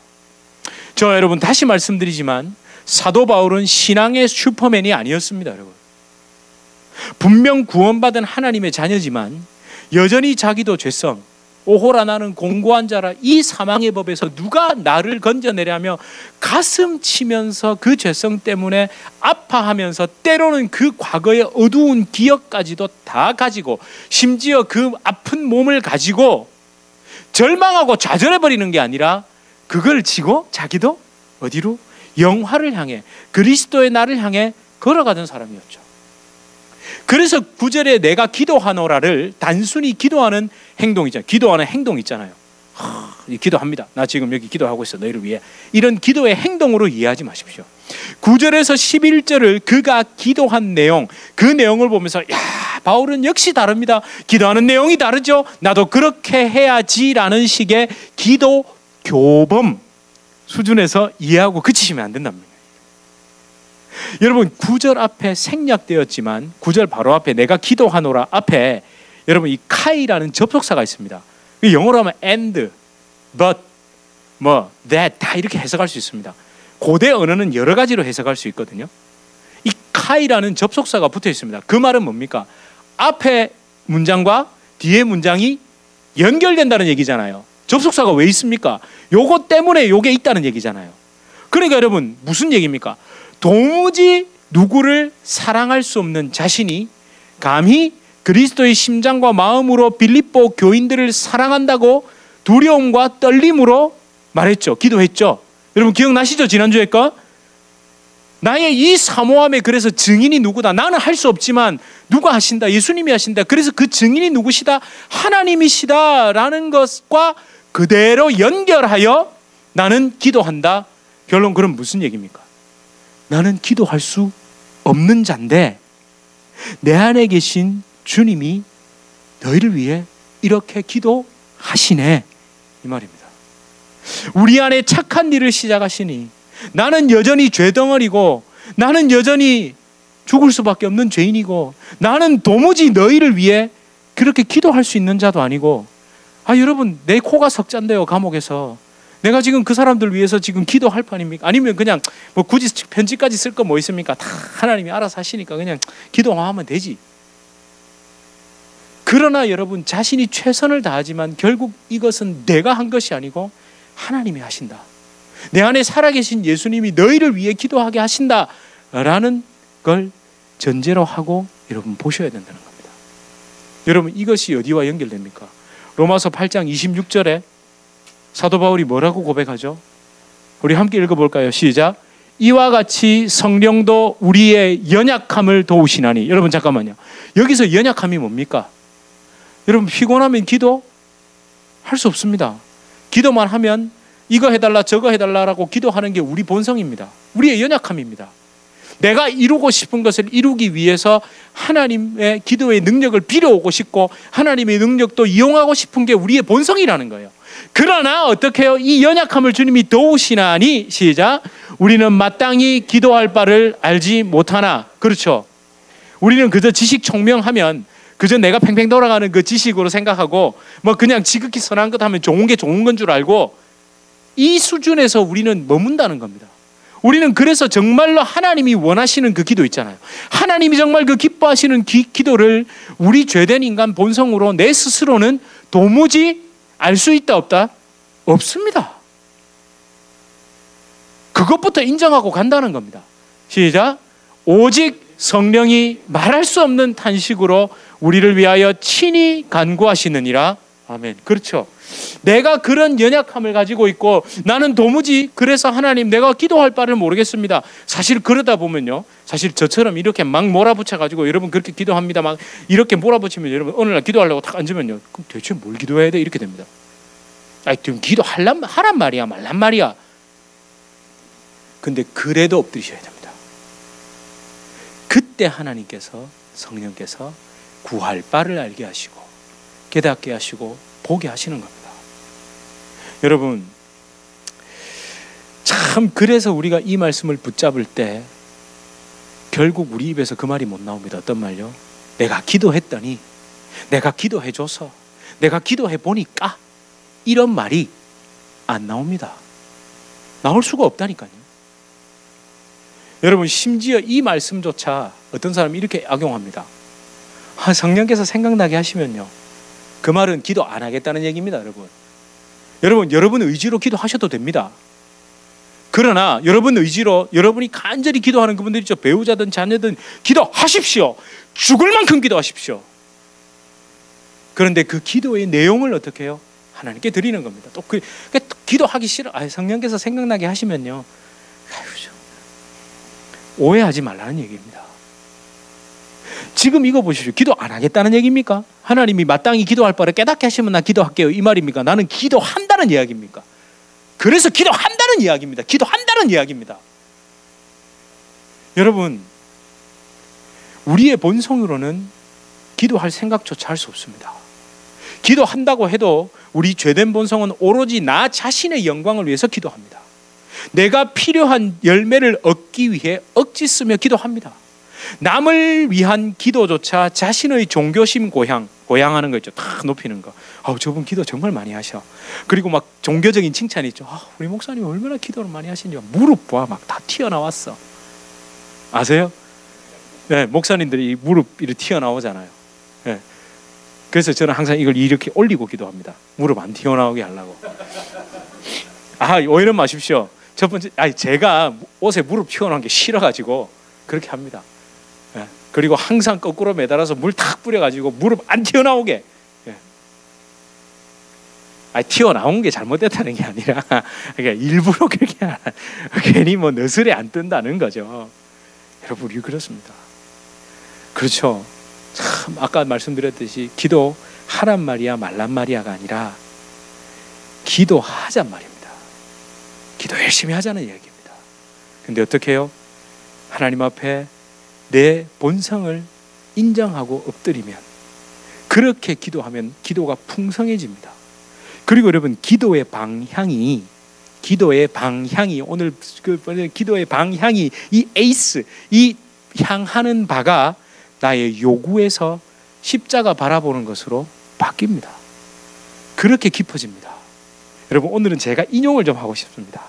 저 여러분 다시 말씀드리지만 사도 바울은 신앙의 슈퍼맨이 아니었습니다. 여러분 분명 구원받은 하나님의 자녀지만 여전히 자기도 죄성, 오호라 나는 공고한 자라, 이 사망의 법에서 누가 나를 건져내려며 가슴 치면서 그 죄성 때문에 아파하면서 때로는 그 과거의 어두운 기억까지도 다 가지고, 심지어 그 아픈 몸을 가지고 절망하고 좌절해버리는 게 아니라 그걸 지고 자기도 어디로? 영화를 향해, 그리스도의 날을 향해 걸어가던 사람이었죠. 그래서 9절에 내가 기도하노라를 단순히 기도하는 행동이잖아요. 기도하는 행동 있잖아요. 기도합니다. 나 지금 여기 기도하고 있어 너희를 위해. 이런 기도의 행동으로 이해하지 마십시오. 9절에서 11절을 그가 기도한 내용, 그 내용을 보면서 야, 바울은 역시 다릅니다. 기도하는 내용이 다르죠. 나도 그렇게 해야지라는 식의 기도 교범 수준에서 이해하고 그치시면 안 된답니다. 여러분 9절 앞에 생략되었지만 9절 바로 앞에 내가 기도하노라 앞에 여러분 이 카이라는 접속사가 있습니다. 영어로 하면 and, but, that 다 이렇게 해석할 수 있습니다. 고대 언어는 여러 가지로 해석할 수 있거든요. 이 하이라는 접속사가 붙어 있습니다. 그 말은 뭡니까? 앞에 문장과 뒤에 문장이 연결된다는 얘기잖아요. 접속사가 왜 있습니까? 요거 때문에 요게 있다는 얘기잖아요. 그러니까 여러분 무슨 얘기입니까? 도무지 누구를 사랑할 수 없는 자신이 감히 그리스도의 심장과 마음으로 빌립보 교인들을 사랑한다고 두려움과 떨림으로 말했죠. 기도했죠. 여러분 기억나시죠? 지난주에 거? 나의 이 사모함에 그래서 증인이 누구다? 나는 할 수 없지만 누가 하신다? 예수님이 하신다. 그래서 그 증인이 누구시다? 하나님이시다라는 것과 그대로 연결하여 나는 기도한다. 결론 그럼 무슨 얘기입니까? 나는 기도할 수 없는 자인데 내 안에 계신 주님이 너희를 위해 이렇게 기도하시네 이 말입니다. 우리 안에 착한 일을 시작하시니 나는 여전히 죄덩어리고 나는 여전히 죽을 수밖에 없는 죄인이고 나는 도무지 너희를 위해 그렇게 기도할 수 있는 자도 아니고 여러분 내 코가 석잔데요 감옥에서 내가 지금 그 사람들 위해서 지금 기도할 판입니까? 아니면 그냥 뭐 굳이 편지까지 쓸 거 뭐 있습니까? 다 하나님이 알아서 하시니까 그냥 기도하면 되지. 그러나 여러분 자신이 최선을 다하지만 결국 이것은 내가 한 것이 아니고 하나님이 하신다. 내 안에 살아계신 예수님이 너희를 위해 기도하게 하신다라는 걸 전제로 하고 여러분 보셔야 된다는 겁니다. 여러분 이것이 어디와 연결됩니까? 로마서 8장 26절에 사도 바울이 뭐라고 고백하죠? 우리 함께 읽어볼까요? 시작. 이와 같이 성령도 우리의 연약함을 도우시나니. 여러분 잠깐만요. 여기서 연약함이 뭡니까? 여러분 피곤하면 기도 할 수 없습니다. 기도만 하면 이거 해달라 저거 해달라라고 기도하는 게 우리 본성입니다. 우리의 연약함입니다. 내가 이루고 싶은 것을 이루기 위해서 하나님의 기도의 능력을 빌어오고 싶고 하나님의 능력도 이용하고 싶은 게 우리의 본성이라는 거예요. 그러나 어떻게 해요? 이 연약함을 주님이 도우시나니 시작. 우리는 마땅히 기도할 바를 알지 못하나. 그렇죠. 우리는 그저 지식 총명하면 그저 내가 팽팽 돌아가는 그 지식으로 생각하고 뭐 그냥 지극히 선한 것 하면 좋은 게 좋은 건 줄 알고 이 수준에서 우리는 머문다는 겁니다. 우리는 그래서 정말로 하나님이 원하시는 그 기도 있잖아요. 하나님이 정말 그 기뻐하시는 기도를 우리 죄된 인간 본성으로 내 스스로는 도무지 알 수 있다 없다? 없습니다. 그것부터 인정하고 간다는 겁니다. 시작. 오직 성령이 말할 수 없는 탄식으로 우리를 위하여 친히 간구하시느니라. 아멘. 그렇죠. 내가 그런 연약함을 가지고 있고 나는 도무지 그래서 하나님 내가 기도할 바를 모르겠습니다. 사실 그러다 보면요. 사실 저처럼 이렇게 막 몰아붙여가지고 여러분 그렇게 기도합니다. 막 이렇게 몰아붙이면 여러분 어느 날 기도하려고 딱 앉으면요. 그럼 대체 뭘 기도해야 돼? 이렇게 됩니다. 지금 기도하란 말이야 말란 말이야. 근데 그래도 엎드리셔야 됩니다. 그때 하나님께서 성령께서 구할 바를 알게 하시고 깨닫게 하시고 보게 하시는 겁니다. 여러분 참 그래서 우리가 이 말씀을 붙잡을 때 결국 우리 입에서 그 말이 못 나옵니다. 어떤 말요? 내가 기도했더니 내가 기도해줘서 내가 기도해보니까 이런 말이 안 나옵니다. 나올 수가 없다니까요. 여러분 심지어 이 말씀조차 어떤 사람이 이렇게 악용합니다. 성령께서 생각나게 하시면요 그 말은 기도 안 하겠다는 얘기입니다. 여러분 의지로 기도하셔도 됩니다. 그러나 여러분 의지로 여러분이 간절히 기도하는 그분들 있죠. 배우자든 자녀든 기도하십시오. 죽을 만큼 기도하십시오. 그런데 그 기도의 내용을 어떻게 해요? 하나님께 드리는 겁니다. 또 기도하기 싫어. 성령께서 생각나게 하시면요 오해하지 말라는 얘기입니다. 지금 이거 보십시오. 기도 안 하겠다는 얘기입니까? 하나님이 마땅히 기도할 바를 깨닫게 하시면 나 기도할게요 이 말입니까? 나는 기도한다는 이야기입니까? 그래서 기도한다는 이야기입니다. 기도한다는 이야기입니다. 여러분 우리의 본성으로는 기도할 생각조차 할 수 없습니다. 기도한다고 해도 우리 죄된 본성은 오로지 나 자신의 영광을 위해서 기도합니다. 내가 필요한 열매를 얻기 위해 억지 쓰며 기도합니다. 남을 위한 기도조차 자신의 종교심 고양하는 거 있죠. 다 높이는 거. 저분 기도 정말 많이 하셔. 그리고 막 종교적인 칭찬이 있죠. 우리 목사님 얼마나 기도를 많이 하시는지 무릎 봐 막 다 튀어나왔어. 아세요? 네, 목사님들이 무릎 이렇게 튀어나오잖아요. 네. 그래서 저는 항상 이걸 이렇게 올리고 기도합니다. 무릎 안 튀어나오게 하려고. 오해는 마십시오. 첫 번째, 제가 옷에 무릎 튀어나온 게 싫어가지고 그렇게 합니다. 네. 그리고 항상 거꾸로 매달아서 물 탁 뿌려가지고 무릎 안 튀어나오게. 네. 튀어나온 게 잘못됐다는 게 아니라 그러니까 일부러 그렇게 괜히 뭐 너스레 안 뜬다는 거죠. 여러분, 우리 그렇습니다. 그렇죠. 참 아까 말씀드렸듯이 기도 하란 말이야 말란 말이야가 아니라 기도하잔 말입니다. 기도 열심히 하자는 이야기입니다. 근데 어떻게 해요? 하나님 앞에 내 본성을 인정하고 엎드리면, 그렇게 기도하면 기도가 풍성해집니다. 그리고 여러분, 기도의 방향이 오늘 기도의 방향이 이 에이스, 이 향하는 바가 나의 요구에서 십자가 바라보는 것으로 바뀝니다. 그렇게 깊어집니다. 여러분, 오늘은 제가 인용을 좀 하고 싶습니다.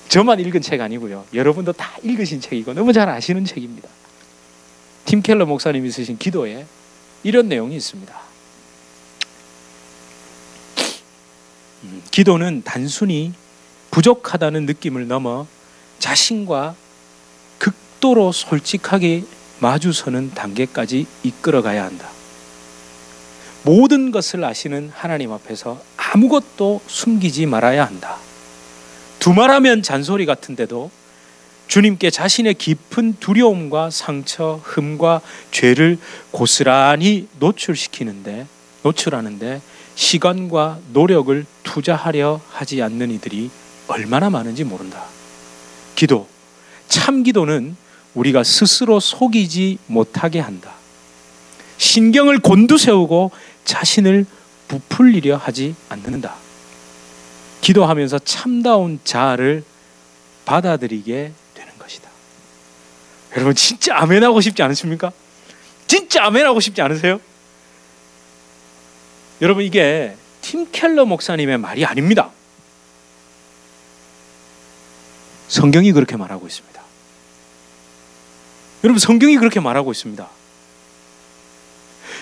저만 읽은 책 아니고요, 여러분도 다 읽으신 책이고 너무 잘 아시는 책입니다. 팀 켈러 목사님이 쓰신 기도에 이런 내용이 있습니다. 기도는 단순히 부족하다는 느낌을 넘어 자신과 극도로 솔직하게 마주서는 단계까지 이끌어가야 한다. 모든 것을 아시는 하나님 앞에서 아무것도 숨기지 말아야 한다. 두말하면 잔소리 같은데도 주님께 자신의 깊은 두려움과 상처, 흠과 죄를 고스란히 노출하는데 시간과 노력을 투자하려 하지 않는 이들이 얼마나 많은지 모른다. 참 기도는 우리가 스스로 속이지 못하게 한다. 신경을 곤두세우고 자신을 부풀리려 하지 않는다. 기도하면서 참다운 자아를 받아들이게 되는 것이다. 여러분, 진짜 아멘하고 싶지 않으십니까? 진짜 아멘하고 싶지 않으세요? 여러분, 이게 팀 켈러 목사님의 말이 아닙니다. 성경이 그렇게 말하고 있습니다. 여러분, 성경이 그렇게 말하고 있습니다.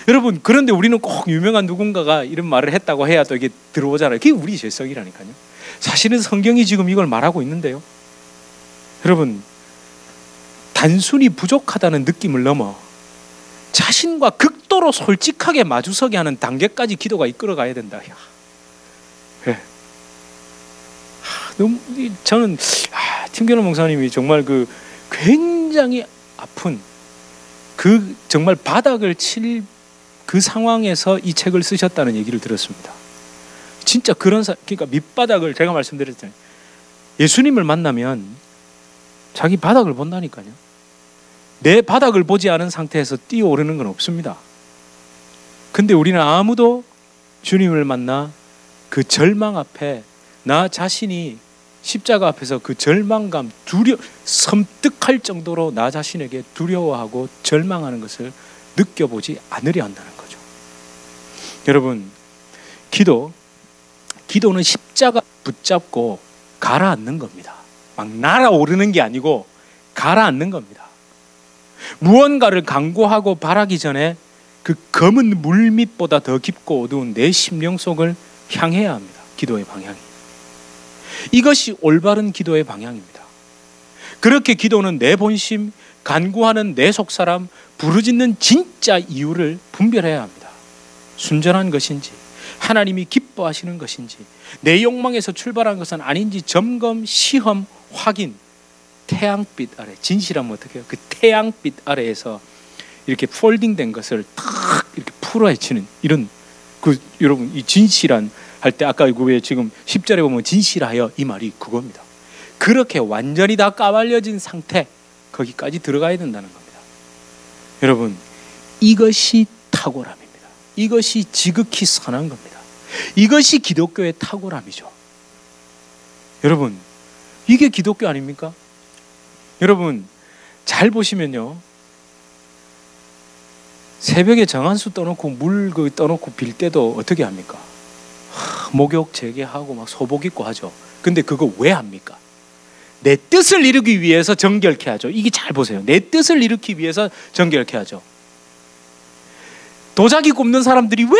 여러분, 그런데 우리는 꼭 유명한 누군가가 이런 말을 했다고 해야 또 이게 들어오잖아요. 그게 우리 죄성이라니까요. 사실은 성경이 지금 이걸 말하고 있는데요. 여러분, 단순히 부족하다는 느낌을 넘어 자신과 극도로 솔직하게 마주서게 하는 단계까지 기도가 이끌어가야 된다. 네. 저는 팀 켈러 목사님이 정말 굉장히 아픈 정말 바닥을 칠 그 상황에서 이 책을 쓰셨다는 얘기를 들었습니다. 진짜 그러니까 밑바닥을, 제가 말씀드렸잖아요. 예수님을 만나면 자기 바닥을 본다니까요. 내 바닥을 보지 않은 상태에서 뛰어오르는 건 없습니다. 근데 우리는 아무도 주님을 만나 그 절망 앞에 나 자신이 십자가 앞에서 그 절망감, 섬뜩할 정도로 나 자신에게 두려워하고 절망하는 것을 느껴보지 않으려 한다는 거죠. 여러분, 기도는 십자가 붙잡고 가라앉는 겁니다. 막 날아오르는 게 아니고 가라앉는 겁니다. 무언가를 강구하고 바라기 전에 그 검은 물밑보다 더 깊고 어두운 내 심령 속을 향해야 합니다. 기도의 방향이. 이것이 올바른 기도의 방향입니다. 그렇게 기도는 내 본심, 간구하는 내 속사람, 부르짖는 진짜 이유를 분별해야 합니다. 순전한 것인지, 하나님이 기뻐하시는 것인지, 내 욕망에서 출발한 것은 아닌지 점검, 시험, 확인. 태양빛 아래, 진실하면 어떻게 해요? 그 태양빛 아래에서 이렇게 폴딩된 것을 탁 이렇게 풀어헤치는 이런, 여러분, 이 진실한 할 때 아까 왜 지금 10절에 보면 진실하여, 이 말이 그겁니다. 그렇게 완전히 다 까발려진 상태, 거기까지 들어가야 된다는 겁니다. 여러분, 이것이 탁월함입니다. 이것이 지극히 선한 겁니다. 이것이 기독교의 탁월함이죠. 여러분, 이게 기독교 아닙니까? 여러분, 잘 보시면요, 새벽에 정한수 떠놓고 물 떠놓고 빌 때도 어떻게 합니까? 목욕 재개하고 막 소복 입고 하죠. 근데 그거 왜 합니까? 내 뜻을 이루기 위해서 정결케 하죠. 이게 잘 보세요. 내 뜻을 이루기 위해서 정결케 하죠. 도자기 굽는 사람들이 왜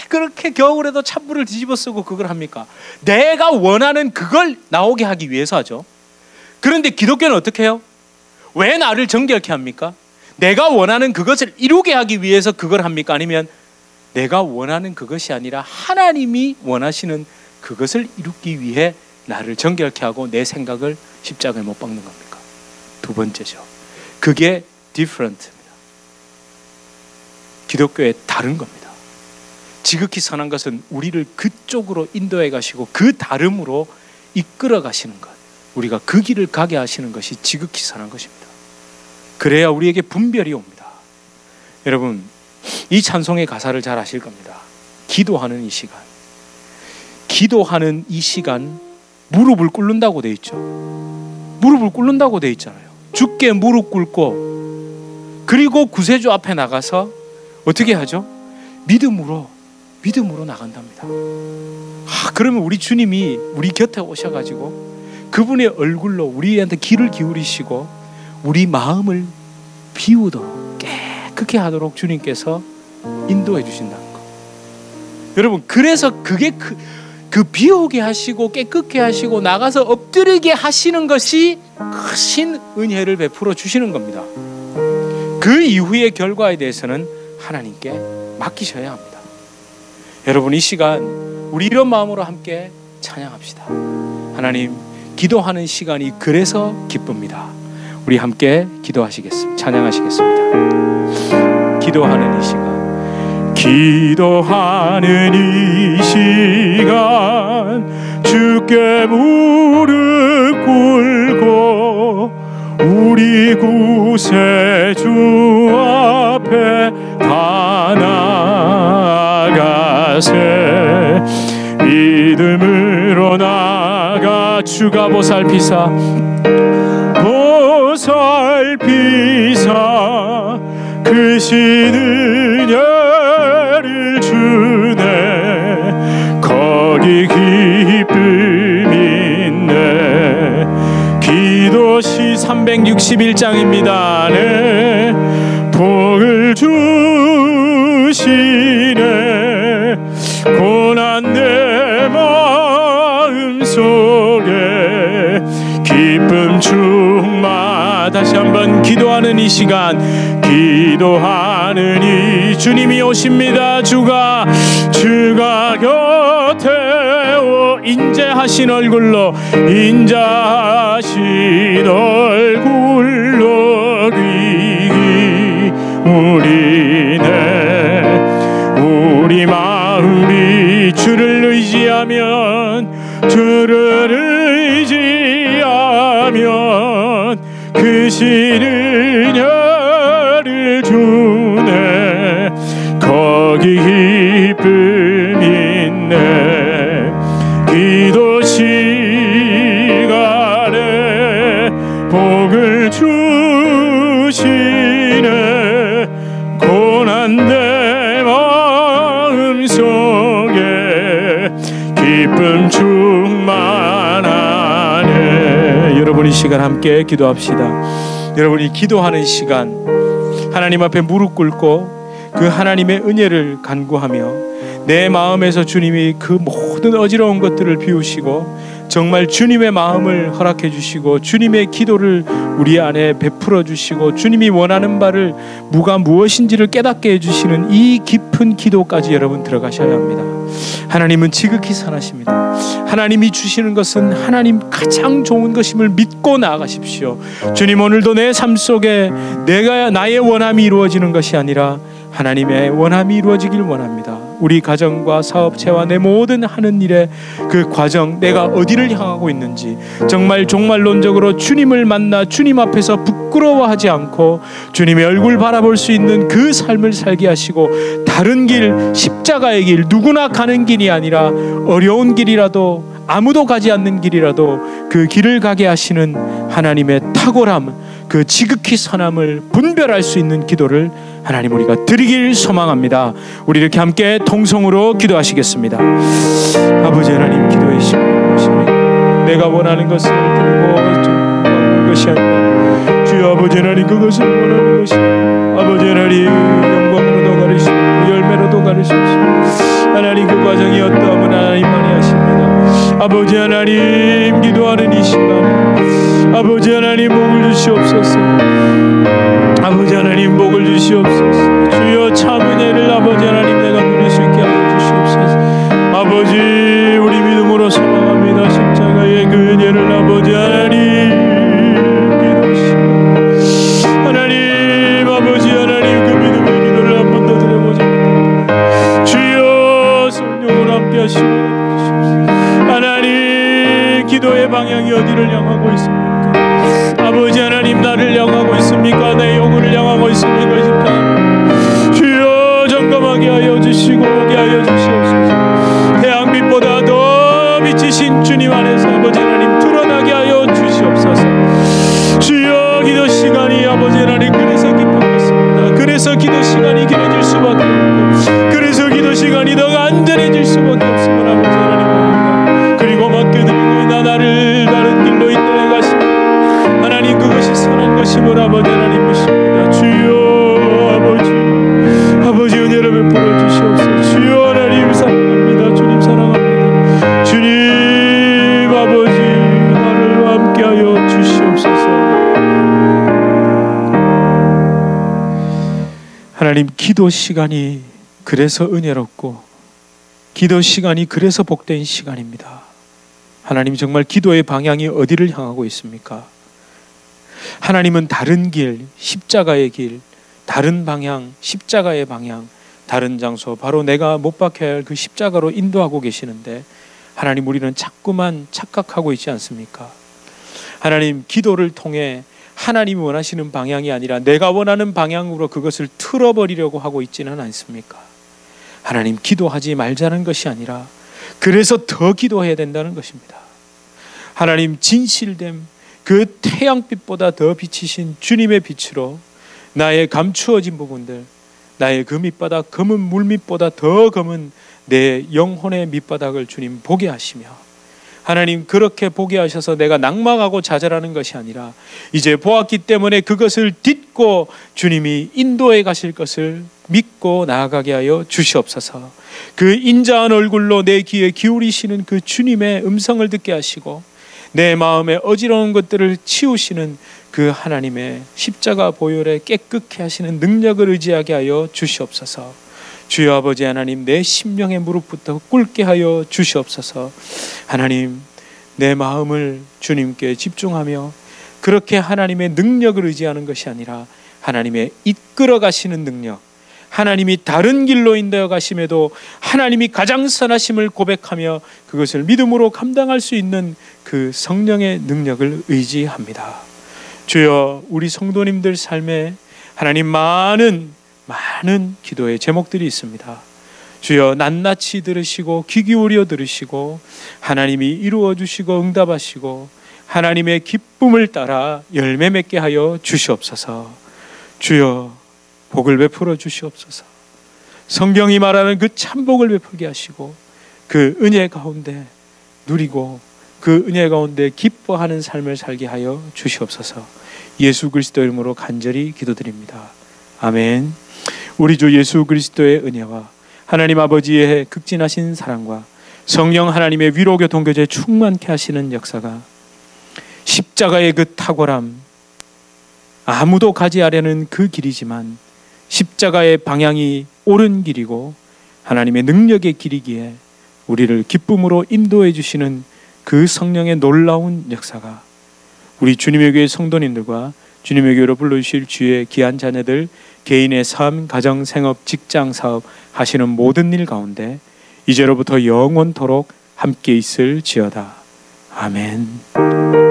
그렇게 겨울에도 찬물을 뒤집어 쓰고 그걸 합니까? 내가 원하는 그걸 나오게 하기 위해서 하죠. 그런데 기독교는 어떻게 해요? 왜 나를 정결케 합니까? 내가 원하는 그것을 이루게 하기 위해서 그걸 합니까? 아니면 내가 원하는 그것이 아니라 하나님이 원하시는 그것을 이루기 위해 나를 정결케 하고 내 생각을 십자가에 못 박는 겁니까? 두 번째죠. 그게 different입니다. 기독교의 다른 겁니다. 지극히 선한 것은 우리를 그쪽으로 인도해 가시고 그 다름으로 이끌어 가시는 것, 우리가 그 길을 가게 하시는 것이 지극히 선한 것입니다. 그래야 우리에게 분별이 옵니다. 여러분, 이 찬송의 가사를 잘 아실 겁니다. 기도하는 이 시간, 기도하는 이 시간, 무릎을 꿇는다고 돼 있죠. 무릎을 꿇는다고 돼 있잖아요. 주께 무릎 꿇고, 그리고 구세주 앞에 나가서 어떻게 하죠? 믿음으로 나간답니다. 그러면 우리 주님이 우리 곁에 오셔가지고 그분의 얼굴로 우리한테 귀를 기울이시고 우리 마음을 비우도록 깨끗게 하도록 주님께서 인도해 주신다는 거. 여러분, 그래서 그게 그 비우게 하시고 깨끗게 하시고 나가서 엎드리게 하시는 것이 크신 은혜를 베풀어 주시는 겁니다. 그 이후의 결과에 대해서는 하나님께 맡기셔야 합니다. 여러분, 이 시간 우리 이런 마음으로 함께 찬양합시다. 하나님, 기도하는 시간이 그래서 기쁩니다. 우리 함께 기도하시겠습니다. 찬양하시겠습니다. 기도하는 이 시간, 기도하는 이 시간, 주께 무릎 꿇고 우리 구세주 앞에 다 나아가세. 믿음으로 나아가 주가 보살피사 크신 은혜를 주네. 거기 기쁨 있네. 기도시 361장입니다. 네, 복을 주시네. 고난 내 마음 속에 기쁨 충만. 다시 한번 기도하는 이 시간, 기도하는 이 주님이 오십니다. 주가 곁에 오 인자하신 얼굴로 귀기 우리 마음이 주를 의지하면 크신 은혜를 주네. 거기 기쁨 있네. 기도 시간에 복을 주시네. 고난 내 마음 속에 기쁨 충만하네. 여러분, 이 시간 함께 기도합시다. 여러분이 기도하는 시간, 하나님 앞에 무릎 꿇고 그 하나님의 은혜를 간구하며 내 마음에서 주님이 그 모든 어지러운 것들을 비우시고 정말 주님의 마음을 허락해 주시고 주님의 기도를 우리 안에 베풀어 주시고 주님이 원하는 바를 무엇인지를 깨닫게 해주시는 이 깊은 기도까지 여러분 들어가셔야 합니다. 하나님은 지극히 선하십니다. 하나님이 주시는 것은 하나님 가장 좋은 것임을 믿고 나아가십시오. 주님, 오늘도 내 삶 속에 나의 원함이 이루어지는 것이 아니라 하나님의 원함이 이루어지길 원합니다. 우리 가정과 사업체와 내 모든 하는 일의 그 과정, 내가 어디를 향하고 있는지 정말 종말론적으로 주님을 만나 주님 앞에서 부끄러워하지 않고 주님의 얼굴 바라볼 수 있는 그 삶을 살게 하시고, 다른 길, 십자가의 길, 누구나 가는 길이 아니라 어려운 길이라도 아무도 가지 않는 길이라도 그 길을 가게 하시는 하나님의 탁월함, 그 지극히 선함을 분별할 수 있는 기도를 하나님 우리가 드리길 소망합니다. 우리 이렇게 함께 통성으로 기도하시겠습니다. 아버지 하나님, 기도의 시간이 오십니다. 내가 원하는 것을 들고 하는 것이 아니라 주여 아버지 하나님 그것을 원하는 것이 아버지 하나님 영광으로도 가르치시고 열매로도 가르치시고 하나님 그 과정이 어떠함은 하나님만이 아십니다. 아버지 하나님 기도하는 이 시간 아버지 하나님 복을 주시옵소서. 아버지 하나님 복을 주시옵소서. 주여 참 은혜를 아버지 하나님 내가 누릴 수 있게 하여 주시옵소서. 아버지 우리 믿음으로 소망합니다. 십자가의 그 은혜를 아버지 하나님 기도하시고 하나님 아버지 하나님 그 믿음의 기도를 한 번 더 드려보자. 주여 성령을 함께 하시고 주시옵소서. 하나님 기도의 방향이 어디를 향하고 있습니까? 아버지 하나님 나를 향하고 있습니까? 내 영혼을 향하고 있습니까? 주여 점검하게 하여 주시고 오게 하여 주시옵소서. 태양빛보다 더 비치신 주님 안에서 아버지 하나님 드러나게 하여 주시옵소서. 주여 기도 시간이 아버지 하나님 그래서 깊어졌습니다. 그래서 기도 시간이 길어질 수밖에 없고 그래서 기도 시간이 더 안전해질 수밖에 없음을 아버지 하나님 그리고 맡겨드리고 있나 나를 다른 길로 인도해 가시고 하나님 그것이 선한 것임을 아버지 하나님 믿습니다. 주여 아버지 은혜를 베풀어 주시옵소서. 주여 하나님 사랑합니다. 주님 사랑합니다. 주님 아버지 나를 함께하여 주시옵소서. 하나님 기도 시간이 그래서 은혜롭고 기도 시간이 그래서 복된 시간입니다. 하나님 정말 기도의 방향이 어디를 향하고 있습니까? 하나님은 다른 길, 십자가의 길, 다른 방향, 십자가의 방향, 다른 장소, 바로 내가 못 박혀야 할 그 십자가로 인도하고 계시는데 하나님 우리는 자꾸만 착각하고 있지 않습니까? 하나님 기도를 통해 하나님이 원하시는 방향이 아니라 내가 원하는 방향으로 그것을 틀어버리려고 하고 있지는 않습니까? 하나님 기도하지 말자는 것이 아니라 그래서 더 기도해야 된다는 것입니다. 하나님 진실됨 그 태양빛보다 더 비치신 주님의 빛으로 나의 감추어진 부분들 나의 그 밑바닥 검은 물밑보다 더 검은 내 영혼의 밑바닥을 주님 보게 하시며 하나님 그렇게 보게 하셔서 내가 낙망하고 좌절하는 것이 아니라 이제 보았기 때문에 그것을 딛고 주님이 인도해 가실 것을 믿고 나아가게 하여 주시옵소서. 그 인자한 얼굴로 내 귀에 기울이시는 그 주님의 음성을 듣게 하시고 내 마음에 어지러운 것들을 치우시는 그 하나님의 십자가 보혈에 깨끗게 하시는 능력을 의지하게 하여 주시옵소서. 주여 아버지 하나님 내 심령의 무릎부터 꿇게 하여 주시옵소서. 하나님 내 마음을 주님께 집중하며 그렇게 하나님의 능력을 의지하는 것이 아니라 하나님의 이끌어 가시는 능력 하나님이 다른 길로 인도해 가심에도 하나님이 가장 선하심을 고백하며 그것을 믿음으로 감당할 수 있는 그 성령의 능력을 의지합니다. 주여 우리 성도님들 삶에 하나님 많은 기도의 제목들이 있습니다. 주여 낱낱이 들으시고 귀 기울여 들으시고 하나님이 이루어 주시고 응답하시고 하나님의 기쁨을 따라 열매 맺게 하여 주시옵소서. 주여 복을 베풀어 주시옵소서. 성경이 말하는 그 참복을 베풀게 하시고 그 은혜 가운데 누리고 그 은혜 가운데 기뻐하는 삶을 살게 하여 주시옵소서. 예수 그리스도 이름으로 간절히 기도드립니다. 아멘. 우리 주 예수 그리스도의 은혜와 하나님 아버지의 극진하신 사랑과 성령 하나님의 위로 교통교제 충만케 하시는 역사가 십자가의 그 탁월함 아무도 가지 않으려는 그 길이지만 십자가의 방향이 옳은 길이고 하나님의 능력의 길이기에 우리를 기쁨으로 인도해 주시는 그 성령의 놀라운 역사가 우리 주님의 교회 성도님들과 주님의 교회로 불러주실 주의 귀한 자녀들 개인의 삶, 가정, 생업, 직장, 사업 하시는 모든 일 가운데 이제로부터 영원토록 함께 있을지어다. 아멘.